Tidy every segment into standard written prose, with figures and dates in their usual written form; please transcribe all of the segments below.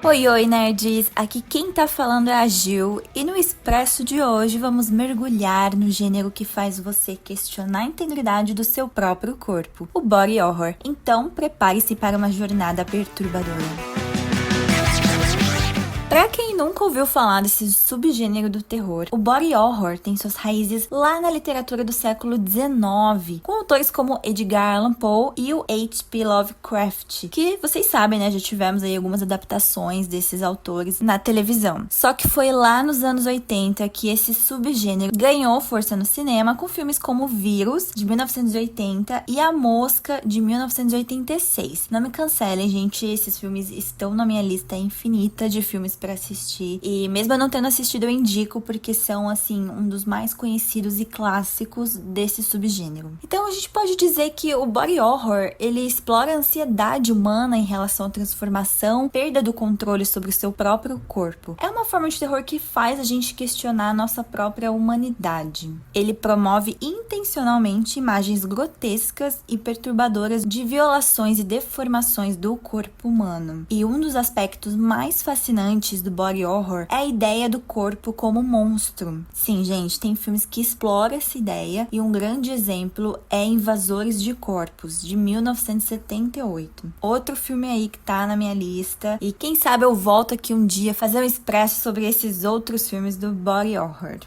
Oi, oi, nerds! Aqui quem tá falando é a Gil, e no Expresso de hoje vamos mergulhar no gênero que faz você questionar a integridade do seu próprio corpo, o body horror. Então, prepare-se para uma jornada perturbadora. Pra quem nunca ouviu falar desse subgênero do terror, o body horror tem suas raízes lá na literatura do século XIX, com autores como Edgar Allan Poe e o H.P. Lovecraft, que vocês sabem, né, já tivemos aí algumas adaptações desses autores na televisão. Só que foi lá nos anos 80 que esse subgênero ganhou força no cinema com filmes como Vírus, de 1980, e A Mosca, de 1986. Não me cancelem, gente, esses filmes estão na minha lista infinita de filmes pra assistir, e mesmo eu não tendo assistido eu indico porque são assim um dos mais conhecidos e clássicos desse subgênero. Então a gente pode dizer que o body horror ele explora a ansiedade humana em relação à transformação, perda do controle sobre o seu próprio corpo. É uma forma de terror que faz a gente questionar a nossa própria humanidade. Ele promove intencionalmente imagens grotescas e perturbadoras de violações e deformações do corpo humano. E um dos aspectos mais fascinantes do body horror é a ideia do corpo como monstro. Sim, gente, tem filmes que exploram essa ideia e um grande exemplo é Invasores de Corpos, de 1978. Outro filme aí que tá na minha lista, e quem sabe eu volto aqui um dia fazer um expresso sobre esses outros filmes do body horror.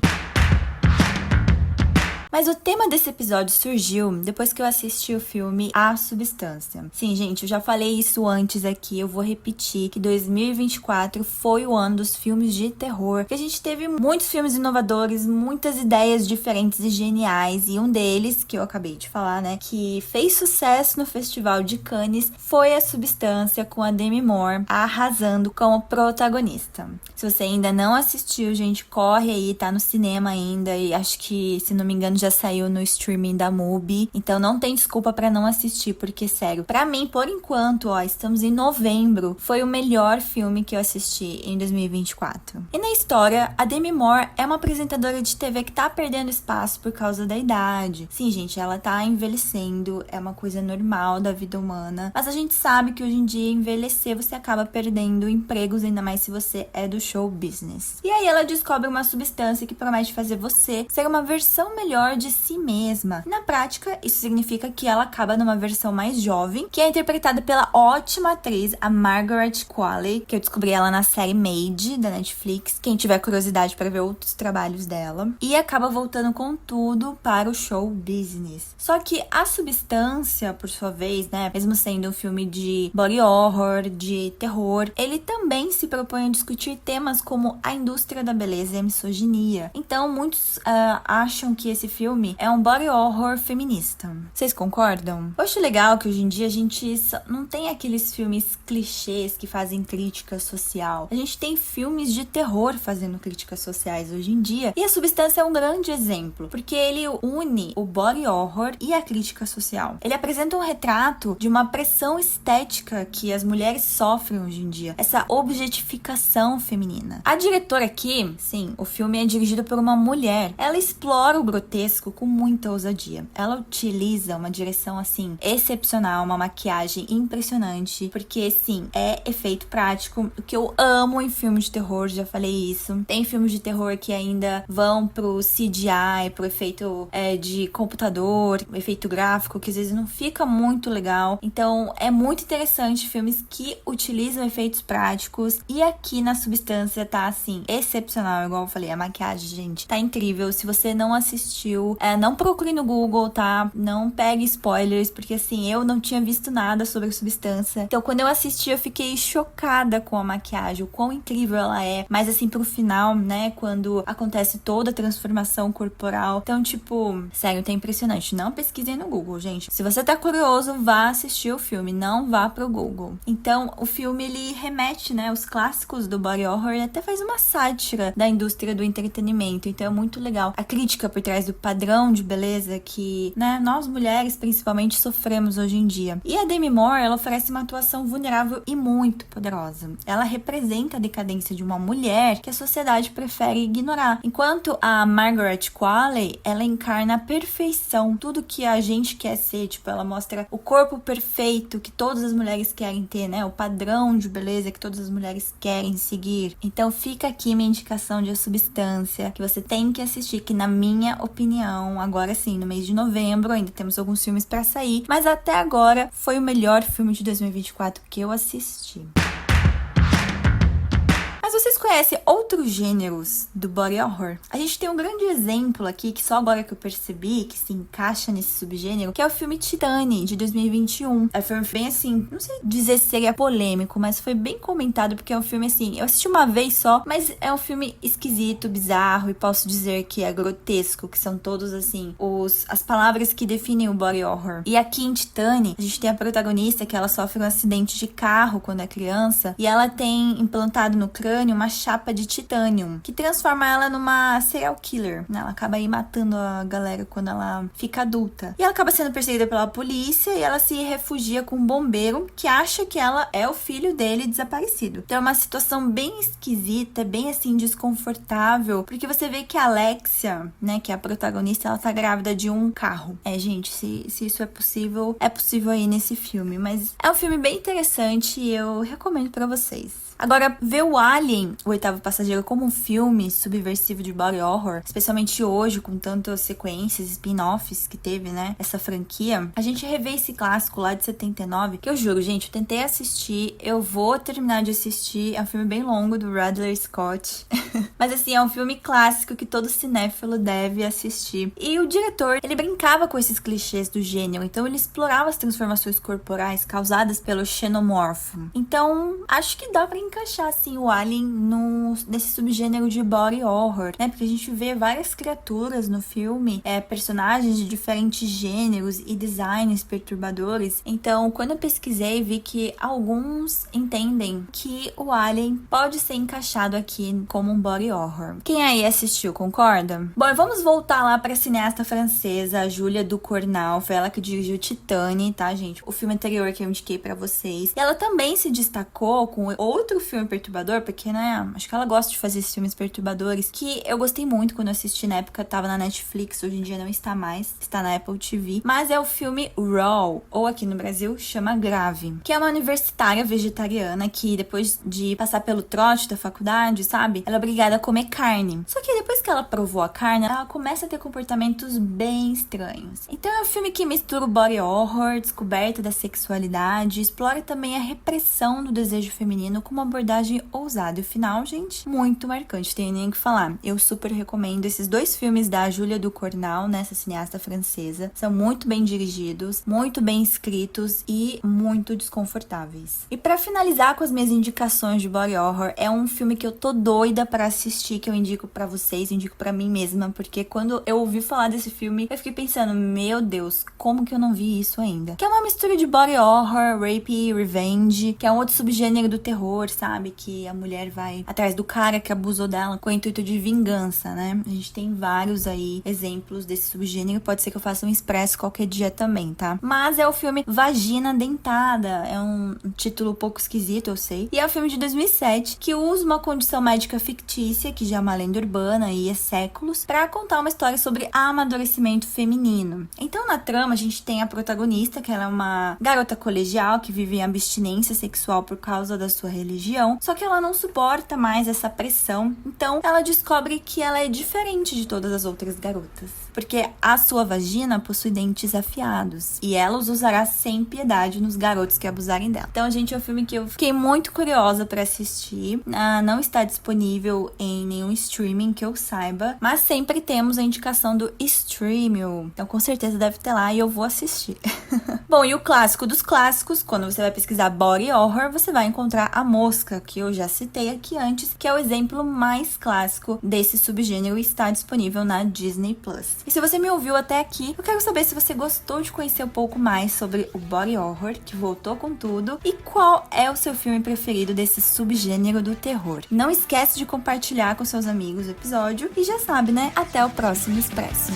Mas o tema desse episódio surgiu depois que eu assisti o filme A Substância. Sim, gente, eu já falei isso antes aqui, eu vou repetir que 2024 foi o ano dos filmes de terror, que a gente teve muitos filmes inovadores, muitas ideias diferentes e geniais, e um deles, que eu acabei de falar, né, que fez sucesso no Festival de Cannes, foi A Substância, com a Demi Moore arrasando como protagonista. Se você ainda não assistiu, gente, corre aí, tá no cinema ainda, e acho que, se não me engano, já saiu no streaming da Mubi, então não tem desculpa pra não assistir, porque sério, pra mim, por enquanto, ó, estamos em novembro, foi o melhor filme que eu assisti em 2024. E na história, a Demi Moore é uma apresentadora de TV que tá perdendo espaço por causa da idade. Sim, gente, ela tá envelhecendo, é uma coisa normal da vida humana, mas a gente sabe que hoje em dia, envelhecer, você acaba perdendo empregos, ainda mais se você é do show business. E aí ela descobre uma substância que promete fazer você ser uma versão melhor de si mesma. Na prática, isso significa que ela acaba numa versão mais jovem, que é interpretada pela ótima atriz, a Margaret Qualley, que eu descobri ela na série Made, da Netflix, quem tiver curiosidade para ver outros trabalhos dela, e acaba voltando com tudo para o show business. Só que A Substância, por sua vez, né, mesmo sendo um filme de body horror, de terror, ele também se propõe a discutir temas como a indústria da beleza e a misoginia. Então, muitos acham que esse filme é um body horror feminista. Vocês concordam? Eu acho legal que hoje em dia a gente não tem aqueles filmes clichês que fazem crítica social. A gente tem filmes de terror fazendo críticas sociais hoje em dia. E A Substância é um grande exemplo, porque ele une o body horror e a crítica social. Ele apresenta um retrato de uma pressão estética que as mulheres sofrem hoje em dia. Essa objetificação feminina. A diretora aqui, sim, o filme é dirigido por uma mulher. Ela explora o grotesco com muita ousadia. Ela utiliza uma direção, assim, excepcional, uma maquiagem impressionante, porque, sim, é efeito prático, o que eu amo em filmes de terror, já falei isso. Tem filmes de terror que ainda vão pro CGI, pro efeito de computador, efeito gráfico, que às vezes não fica muito legal. Então, é muito interessante filmes que utilizam efeitos práticos, e aqui na Substância tá, assim, excepcional, igual eu falei, a maquiagem, gente, tá incrível. Se você não assistiu, não procure no Google, tá? Não pegue spoilers, porque assim, eu não tinha visto nada sobre a Substância. Então, quando eu assisti, eu fiquei chocada com a maquiagem, o quão incrível ela é. Mas assim, pro final, né, quando acontece toda a transformação corporal. Então, tipo, sério, tá impressionante. Não pesquisem no Google, gente. Se você tá curioso, vá assistir o filme, não vá pro Google. Então, o filme, ele remete, né, os clássicos do body horror e até faz uma sátira da indústria do entretenimento. Então, é muito legal a crítica por trás do padrão de beleza que, né, nós mulheres principalmente sofremos hoje em dia. E a Demi Moore, ela oferece uma atuação vulnerável e muito poderosa. Ela representa a decadência de uma mulher que a sociedade prefere ignorar. Enquanto a Margaret Qualley, ela encarna a perfeição, tudo que a gente quer ser, tipo, ela mostra o corpo perfeito que todas as mulheres querem ter, né, o padrão de beleza que todas as mulheres querem seguir. Então fica aqui minha indicação de A Substância, que você tem que assistir, que na minha opinião, agora sim, no mês de novembro, ainda temos alguns filmes pra sair, mas até agora foi o melhor filme de 2024 que eu assisti. Mas vocês conhecem outros gêneros do body horror? A gente tem um grande exemplo aqui, que só agora que eu percebi que se encaixa nesse subgênero, que é o filme Titane, de 2021. É um filme bem assim, não sei dizer se seria polêmico, mas foi bem comentado, porque é um filme assim, eu assisti uma vez só, mas é um filme esquisito, bizarro, e posso dizer que é grotesco, que são todos assim, as palavras que definem o body horror. E aqui em Titane, a gente tem a protagonista que ela sofre um acidente de carro quando é criança, e ela tem implantado no crânio uma chapa de titânio, que transforma ela numa serial killer, né? Ela acaba aí matando a galera quando ela fica adulta. E ela acaba sendo perseguida pela polícia e ela se refugia com um bombeiro que acha que ela é o filho dele desaparecido. Então é uma situação bem esquisita, bem assim, desconfortável, porque você vê que a Alexia, né, que é a protagonista, ela tá grávida de um carro. Gente, se isso é possível aí nesse filme. Mas é um filme bem interessante e eu recomendo pra vocês. Agora, ver o Alien, o Oitavo Passageiro, como um filme subversivo de body horror, especialmente hoje, com tantas sequências, spin-offs que teve, né, essa franquia, a gente revê esse clássico lá de 79, que eu juro, gente, eu tentei assistir, eu vou terminar de assistir, é um filme bem longo, do Ridley Scott, mas assim, é um filme clássico que todo cinéfilo deve assistir. E o diretor, ele brincava com esses clichês do gênero, então ele explorava as transformações corporais causadas pelo xenomorfo. Então, acho que dá pra encaixar, assim, o Alien nesse subgênero de body horror, né? Porque a gente vê várias criaturas no filme, personagens de diferentes gêneros e designs perturbadores. Então, quando eu pesquisei, vi que alguns entendem que o Alien pode ser encaixado aqui como um body horror. Quem aí assistiu, concorda? Bom, vamos voltar lá pra cineasta francesa, a Julia Ducournau. Foi ela que dirigiu Titane, tá, gente? O filme anterior que eu indiquei pra vocês. E ela também se destacou com outro filme perturbador, porque, né, acho que ela gosta de fazer esses filmes perturbadores, que eu gostei muito quando eu assisti na época, tava na Netflix, hoje em dia não está mais, está na Apple TV, mas é o filme Raw, ou aqui no Brasil chama Grave, que é uma universitária vegetariana que depois de passar pelo trote da faculdade, sabe, ela é obrigada a comer carne. Só que depois que ela provou a carne, ela começa a ter comportamentos bem estranhos. Então é um filme que mistura o body horror, descoberta da sexualidade, explora também a repressão do desejo feminino com uma abordagem ousada. E o final, gente, muito marcante, tem nem o que falar. Eu super recomendo esses dois filmes da Julia Ducournau, nessa cineasta francesa. São muito bem dirigidos, muito bem escritos e muito desconfortáveis. E pra finalizar com as minhas indicações de body horror, é um filme que eu tô doida pra assistir, que eu indico pra vocês, indico pra mim mesma, porque quando eu ouvi falar desse filme, eu fiquei pensando, meu Deus, como que eu não vi isso ainda? Que é uma mistura de body horror, rape e revenge, que é um outro subgênero do terror, sabe? Que a mulher vai atrás do cara que abusou dela com o intuito de vingança, né? A gente tem vários aí exemplos desse subgênero. Pode ser que eu faça um expresso qualquer dia também, tá? Mas é o filme Vagina Dentada. É um título um pouco esquisito, eu sei. E é um filme de 2007 que usa uma condição médica fictícia, que já é uma lenda urbana e há séculos, pra contar uma história sobre amadurecimento feminino. Então, na trama, a gente tem a protagonista, que ela é uma garota colegial que vive em abstinência sexual por causa da sua religião, só que ela não suporta mais essa pressão, então ela descobre que ela é diferente de todas as outras garotas, porque a sua vagina possui dentes afiados e ela os usará sem piedade nos garotos que abusarem dela. Então, gente, é um filme que eu fiquei muito curiosa pra assistir. Não está disponível em nenhum streaming que eu saiba, mas sempre temos a indicação do Streamio, então com certeza deve ter lá e eu vou assistir. Bom, e o clássico dos clássicos, quando você vai pesquisar body horror, você vai encontrar A Mosca, que eu já citei aqui antes, que é o exemplo mais clássico desse subgênero e está disponível na Disney Plus. E se você me ouviu até aqui, eu quero saber se você gostou de conhecer um pouco mais sobre o body horror, que voltou com tudo, e qual é o seu filme preferido desse subgênero do terror. Não esquece de compartilhar com seus amigos o episódio e já sabe, né? Até o próximo Expresso.